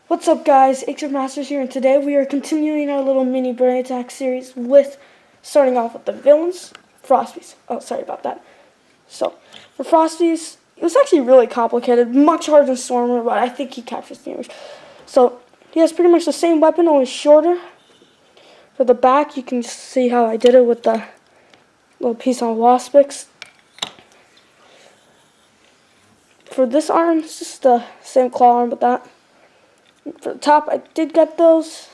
What's up, guys? X Masters here, and today we are continuing our little mini brain attack series with starting off with the villains, Frosties. Oh, sorry about that. So, for Frosties, it was actually really complicated, much harder than Stormer, but I think he captures the image. So, he has pretty much the same weapon, only shorter. For the back, you can just see how I did it with the little piece on Waspix. For this arm, it's just the same claw arm with that. For the top, I did get those.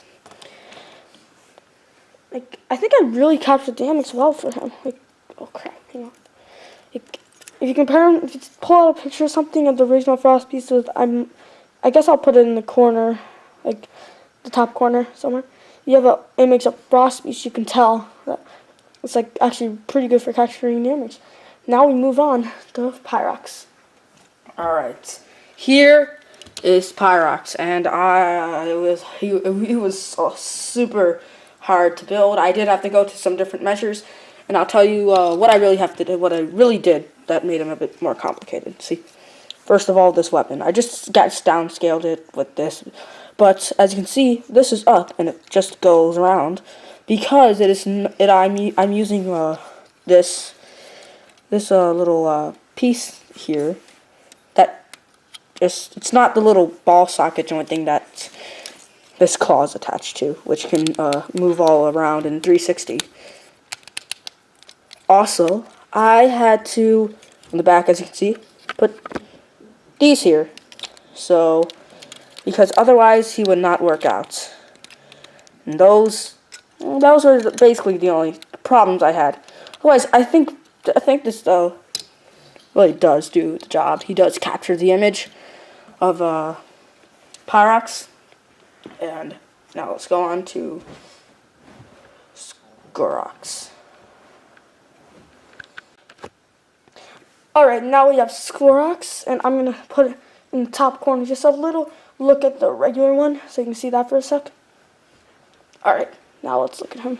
I think I really captured damage well for him. Oh crap, hang on. If you compare him, if you pull out a picture or something of the original Frost pieces, I guess I'll put it in the corner, like the top corner somewhere. You have an image of Frost piece, you can tell that it's actually pretty good for capturing damage. Now we move on to Pyrox. Alright, here is Pyrox, and he was super hard to build. I did have to go to some different measures, and I'll tell you what I really did that made him a bit more complicated. See, first of all, this weapon. I just downscaled it with this, but as you can see, this is up, and it just goes around because I'm using this little piece here. It's not the little ball socket joint thing that this claw is attached to, which can move all around in 360. Also, I had to, on the back, as you can see, put these here. So, because otherwise he would not work out. And those were basically the only problems I had. Otherwise, I think this really does do the job. He does capture the image of Pyrox. And now let's go on to Squaroc. Alright, now we have Squaroc, and I'm going to put it in the top corner, just a little look at the regular one, so you can see that for a sec. Alright, now let's look at him.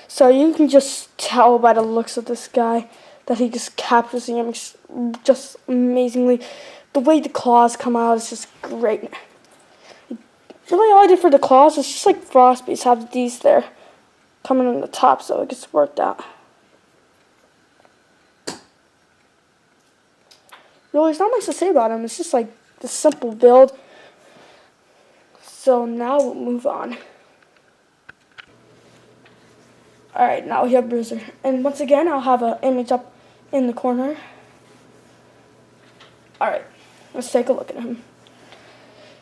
So you can just tell by the looks of this guy that he just captures the image just amazingly. The way the claws come out is just great. Really, all I did for the claws is just like Frostbeats, have these there coming on the top so it gets worked out. Really, there's not much to say about him. It's just like the simple build. So now we'll move on. Alright, now we have Bruiser. And once again, I'll have an image up in the corner. Alright, let's take a look at him.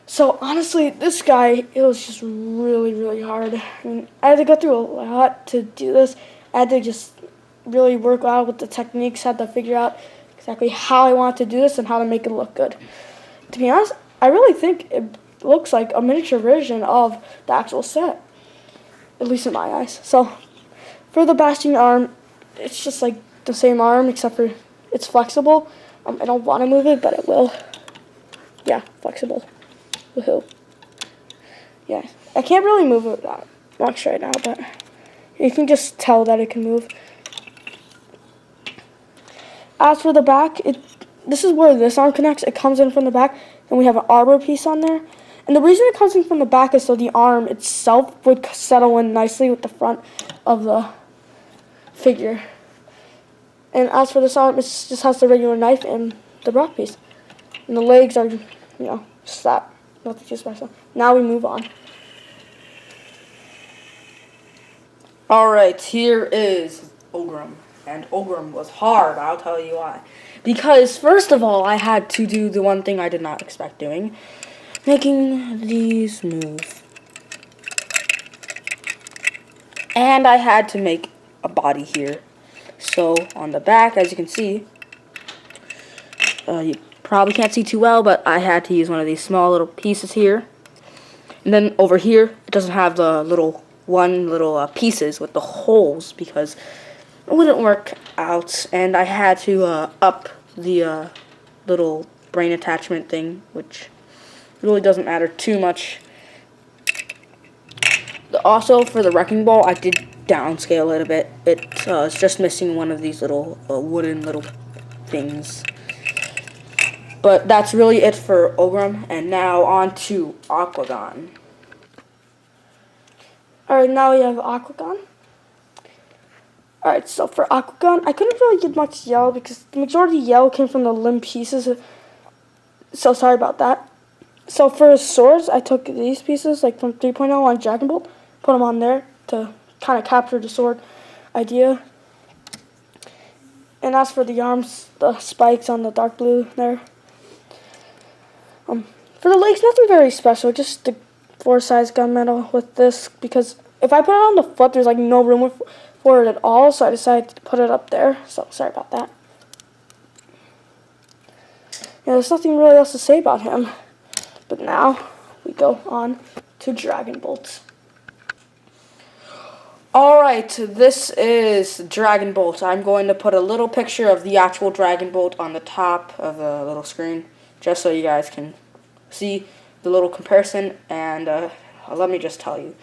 So honestly, this guy, it was just really, really hard. I mean, I had to go through a lot to do this. I had to just really work out with the techniques, had to figure out exactly how I wanted to do this and how to make it look good. To be honest, I really think it looks like a miniature version of the actual set, at least in my eyes. So for the bashing arm, it's just like the same arm except for it's flexible. I don't want to move it, but it will. Yeah, flexible. Woohoo. Yeah, I can't really move it that much right now, but you can just tell that it can move. As for the back, this is where this arm connects. It comes in from the back, and we have an arbor piece on there. And the reason it comes in from the back is so the arm itself would settle in nicely with the front of the figure. And as for this arm, it just has the regular knife and the rock piece. And the legs are, just that. Nothing too special. Now we move on. Alright, here is Obrum. And Obrum was hard, I'll tell you why. Because, first of all, I had to do the one thing I did not expect doing. Making these move. And I had to make a body here. So, on the back, as you can see, you probably can't see too well, but I had to use one of these small little pieces here. And then over here, it doesn't have the little pieces with the holes because it wouldn't work out. And I had to up the little brain attachment thing, which really doesn't matter too much. Also, for the wrecking ball, I did downscale it a bit. It's just missing one of these little wooden little things. But that's really it for Obrum, and now on to Octagon. Alright, now we have Octagon. Alright, so for Octagon, I couldn't really get much yellow because the majority of yellow came from the limb pieces. So sorry about that. So for his swords, I took these pieces, like from 3.0 on Dragon Bolt, put them on there to kind of capture the sword idea. And as for the arms, the spikes on the dark blue there. For the legs, nothing very special, just the 4-size gunmetal with this, because if I put it on the foot, there's like no room for it at all, so I decided to put it up there, so sorry about that. Yeah, there's nothing really else to say about him, but now we go on to Dragon Bolt. Alright, this is Dragon Bolt. I'm going to put a little picture of the actual Dragon Bolt on the top of the little screen, just so you guys can see the little comparison. And let me just tell you,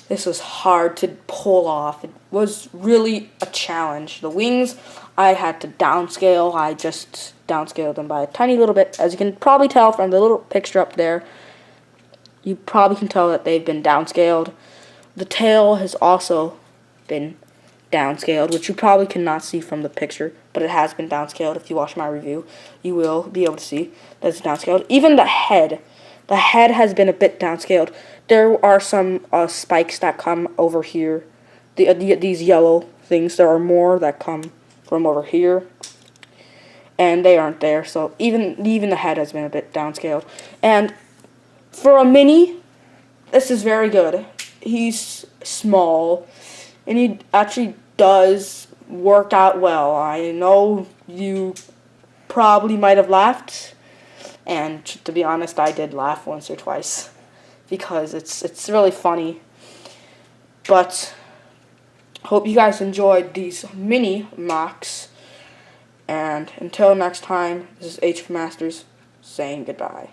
this was hard to pull off. It was really a challenge. The wings, I had to downscale. I just downscaled them by a tiny little bit. As you can probably tell from the little picture up there, you probably can tell that they've been downscaled. The tail has also been downscaled, which you probably cannot see from the picture, but it has been downscaled. If you watch my review, you will be able to see that it's downscaled. Even the head has been a bit downscaled. There are some spikes that come over here. These yellow things, there are more that come from over here, and they aren't there. So even the head has been a bit downscaled. And for a mini, this is very good. He's small, and he actually does work out well. I know you probably might have laughed, and to be honest, I did laugh once or twice because it's really funny. But hope you guys enjoyed these mini mocks, and until next time, this is H Masters saying goodbye.